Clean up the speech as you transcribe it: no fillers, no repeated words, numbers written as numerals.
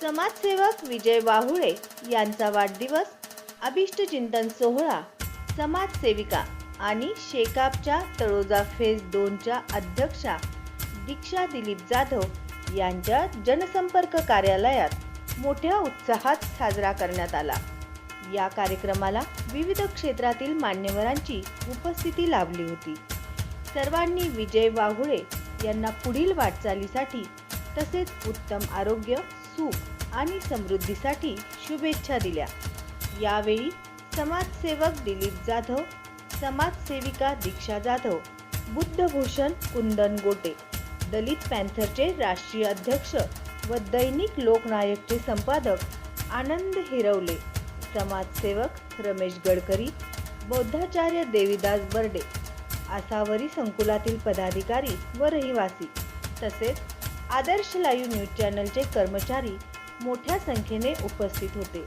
समाजसेवक विजय वाहुळे यांचा वाढदिवस, अभिष्टचिंतन सोहळा, समाजसेविका आणि शेकापच्या तळोजा फेज 2च्या अध्यक्षा दीक्षा दिलीप जाधव यांच्या जनसंपर्क कार्यालयात मोठ्या उत्साहात साजरा करण्यात आला। या कार्यक्रमाला विविध क्षेत्रातील मान्यवरांची उपस्थिती लाभली होती। सर्वांनी विजय वाहुळे यांना पुढील वाटचालीसाठी तसेच उत्तम आरोग्य, सुख आणि समृद्धीसाठी शुभेच्छा दिल्या। यावेळी समाजसेवक दिलीप जाधव, समाजसेविका दीक्षा जाधव, बुद्धभूषण कुंदन गोटे, दलित पॅन्थरचे राष्ट्रीय अध्यक्ष व दैनिक लोकनायकचे संपादक आनंद हिरवले, समाजसेवक रमेश गडकरी, बौद्धाचार्य देवीदास बर्डे, आसावरी संकुलातील पदाधिकारी व रहिवासी तसेच आदर्श लाईव्ह न्यूज चॅनलचे कर्मचारी मोठ्या संख्येने उपस्थित होते।